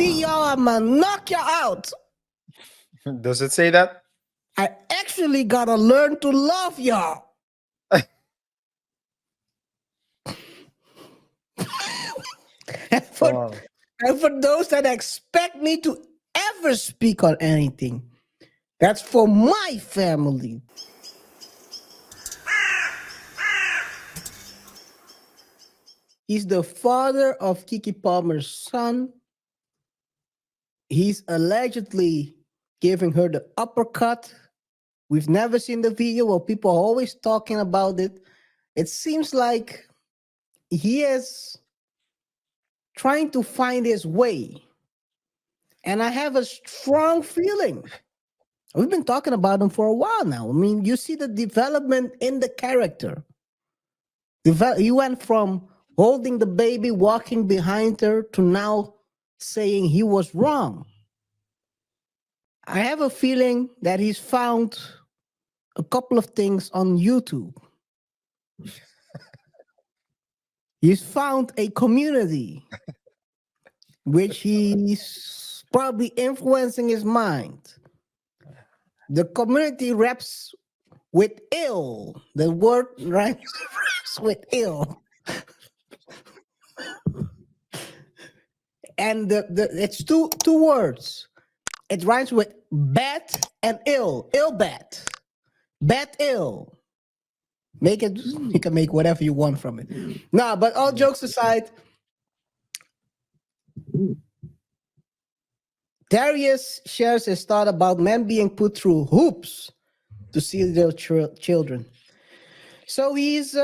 see y'all, I'ma knock y'all out. Does it say that? I actually gotta learn to love y'all. and, for, Wow. and for those that expect me to ever speak on anything, that's for my family. He's the father of Keke Palmer's son. He's allegedly giving her the uppercut. We've never seen the video, but people are always talking about it. It seems like he is trying to find his way. And I have a strong feeling. We've been talking about him for a while now. I mean, you see the development in the character. He went from holding the baby, walking behind her, to now saying he was wrong. I have a feeling that he's found a couple of things on YouTube. He's found a community which he's probably influencing his mind. The community raps with ill. The word rhymes with ill. And it's two words. It rhymes with bat and ill. Ill bat. Bat ill. Make it, you can make whatever you want from it. No, but all jokes aside, Darius shares his thought about men being put through hoops to see their children. So he's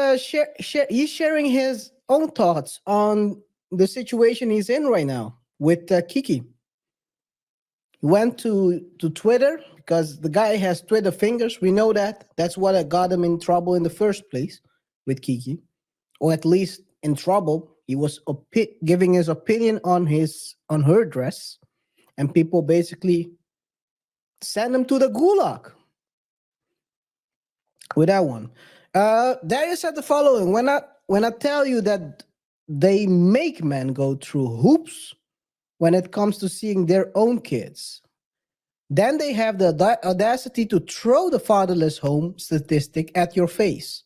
sharing his own thoughts on the situation he's in right now with Keke. He went to Twitter because the guy has Twitter fingers. We know that. That's what got him in trouble in the first place with Keke, or at least in trouble. He was giving his opinion on her dress, and people basically sent him to the gulag with that one. Darius said the following: when I tell you that they make men go through hoops when it comes to seeing their own kids, then they have the audacity to throw the fatherless home statistic at your face,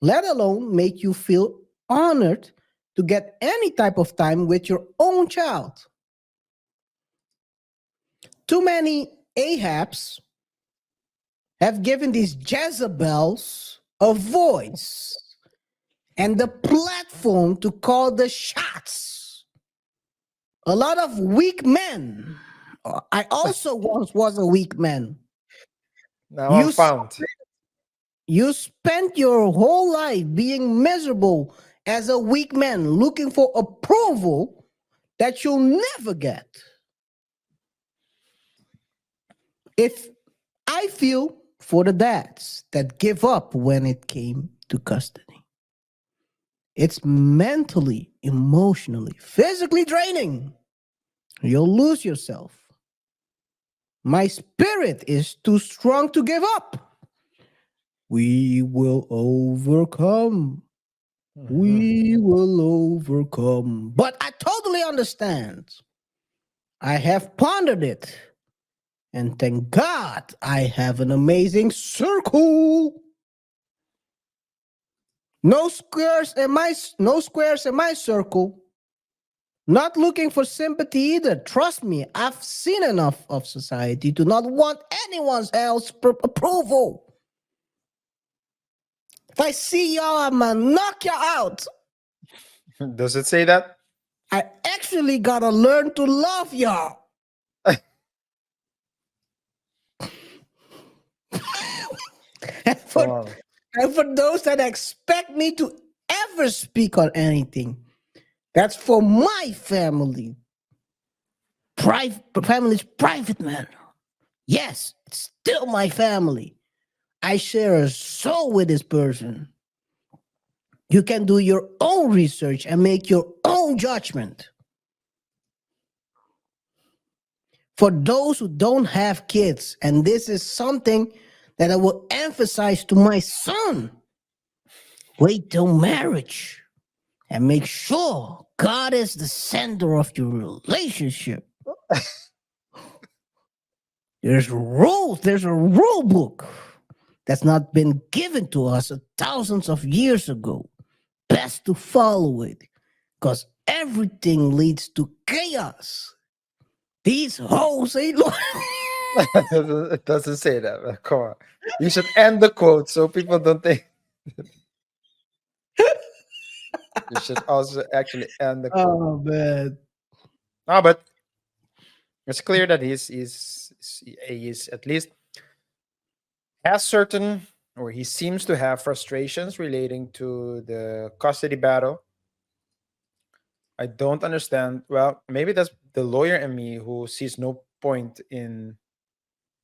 let alone make you feel honored to get any type of time with your own child. Too many Ahabs have given these Jezebels a voice and the platform to call the shots. A lot of weak men. I also once was a weak man. Now I'm found. You spent your whole life being miserable as a weak man, looking for approval that you'll never get. If I feel for the dads that give up when it came to custody, it's mentally, emotionally, physically draining. You'll lose yourself. My spirit is too strong to give up. We will overcome. We will overcome. But I totally understand. I have pondered it. And thank God I have an amazing circle. No squares in my circle. Not looking for sympathy either. Trust me, I've seen enough of society to not want anyone else's approval. If I see y'all, I'ma knock y'all out. Does it say that? I actually gotta learn to love y'all. and for those that expect me to ever speak on anything, that's for my family. Family's private, man. Yes, it's still my family. I share a soul with this person. You can do your own research and make your own judgment. For those who don't have kids, and this is something that I will emphasize to my son, wait till marriage and make sure God is the center of your relationship. There's rules. There's a rule book that's not been given to us thousands of years ago. Best to follow it, because everything leads to chaos. These hoes ain't It doesn't say that. Come on. You should end the quote so people don't think. You should also actually end the quote. Oh man. No, but it's clear that he's at least has certain, or he seems to have frustrations relating to the custody battle. I don't understand. Well, maybe that's the lawyer in me who sees no point in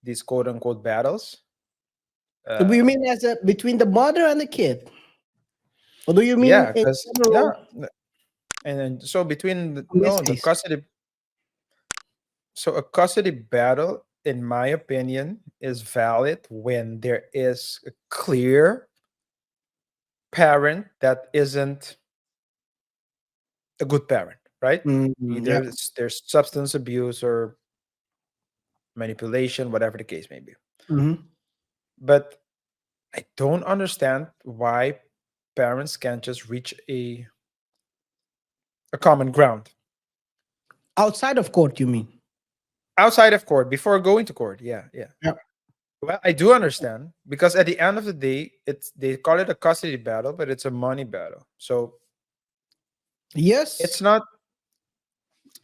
these quote unquote battles. Do you Uh, mean as a between the mother and the kid? Or do you mean yeah, in because general yeah, and then so between in this no the case? custody, so a custody battle, in my opinion, is valid when there is a clear parent that isn't a good parent, right? Either Yeah. there's substance abuse or manipulation, whatever the case may be. Hmm. But I don't understand why parents can't just reach a common ground Outside of court, you mean? outside of court before going to court. Yeah, yeah. Yeah. Well, I do understand because at the end of the day, it's they call it a custody battle, but it's a money battle. So it's Yes. not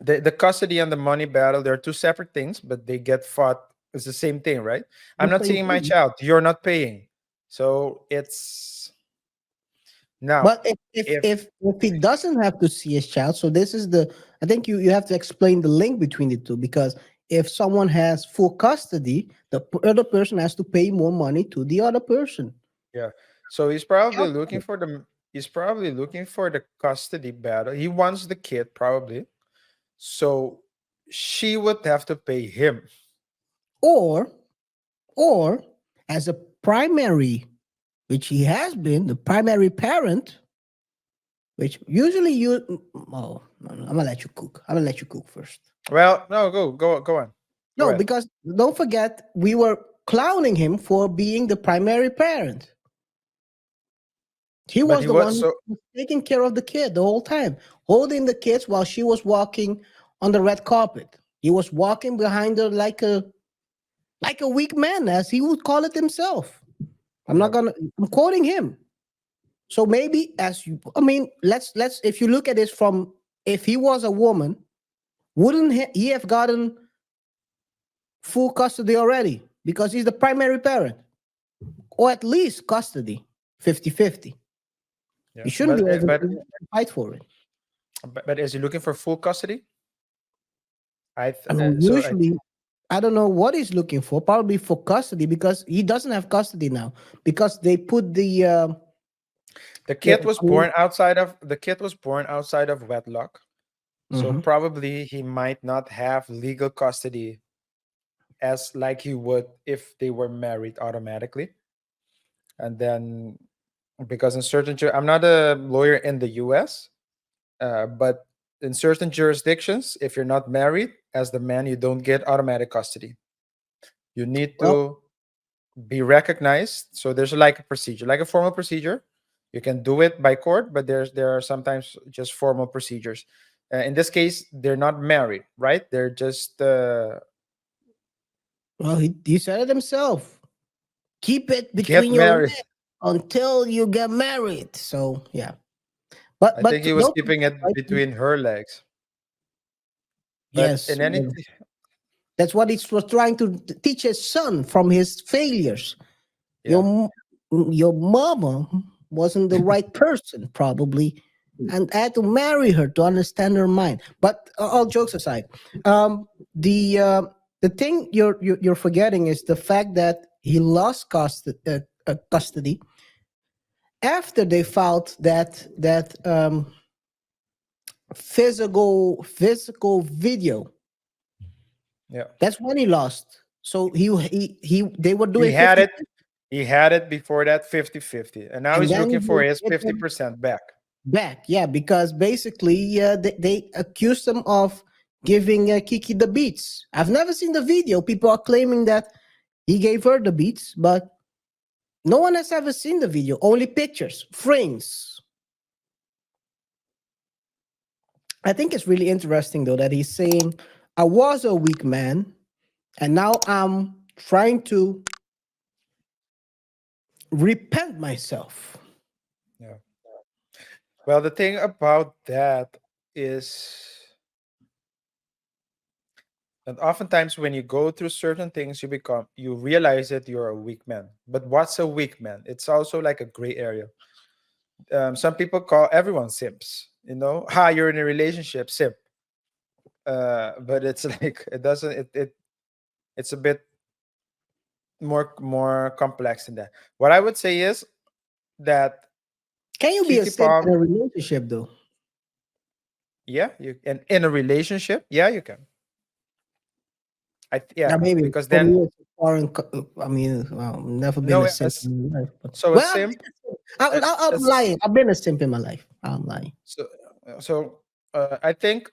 the custody and the money battle. They're two separate things, but they get fought. It's the same thing, right? I'm The not same seeing my thing. child. You're not paying. So it's now But if, if if if if he doesn't have to see his child, so this is the I think you have to explain the link between the two, because if someone has full custody, the other person has to pay more money to the other person. yeah. So he's probably looking for the custody battle. He wants the kid probably. So she would have to pay him. Or or as a primary, which he has been, the primary parent, which usually you oh no, no, I'm gonna let you cook. I'm gonna let you cook first. Well, no, go on. Go No, ahead. because don't forget, we were clowning him for being the primary parent. He But was he the was one who so was taking care of the kid the whole time, holding the kids while she was walking on the red carpet. He was walking behind her like a weak man, as he would call it himself. I'm not yeah. gonna. I'm quoting him. So maybe as you, I mean, let's if you look at this from, if he was a woman, wouldn't he have gotten full custody already because he's the primary parent, or at least custody 50-50. Yeah. He shouldn't be able But to fight for it. but is he looking for full custody? I mean, So I usually, I don't know what he's looking for. Probably for custody, because he doesn't have custody now, because they put the the kid was I mean, born outside of the kid was born outside of wedlock. So mhm. probably he might not have legal custody as like he would if they were married automatically. And then because in I'm not a lawyer in the US, but in certain jurisdictions, if you're not married as the man, you don't get automatic custody. You need Well, to be recognized. So there's like a procedure, like a formal procedure. You can do it by court, but there are sometimes just formal procedures. In this case, they're not married, right? They're just well, he said it himself. Keep it get between your married. legs until you get married. So yeah, I think but he was don't keeping forget, it right? between her legs. But Yes, in any, that's what he was trying to teach his son from his failures. yeah, Your mama wasn't the right person, probably, and I had to marry her to understand her mind. But all jokes aside, um, the thing you're forgetting is the fact that he lost custody after they filed that physical video. yeah. That's when he lost. So he they were He doing had 50, it. He had it before that 50-50, and now and he's then looking for he his hit fifty them percent back. back. Yeah, because basically they accused him of giving Kiki the beats. I've never seen the video. People are claiming that he gave her the beats, but no one has ever seen the video. Only pictures, frames. I think it's really interesting though that he's saying, I was a weak man, and now I'm trying to repent myself. Yeah. Well, the thing about that is that oftentimes when you go through certain things, you realize that you're a weak man. But what's a weak man? It's also like a gray area. Some people call everyone simps. You're in a relationship, simp. But it's like it doesn't. It's a bit more complex than that. What I would say is that Can you be a cutie simp in palm, a relationship though? yeah, you and in a relationship, yeah, you can. Now, Yeah, maybe because for then me, it's a foreign. I mean, well, never been no, a simp in my life. But, so a well, I've simp, been a simp. I'm as lying. I've been a simp in my life. I'm lying. so so I think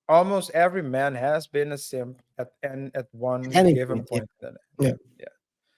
almost every man has been a simp at one Any given point, yeah. point. Yeah. Yeah.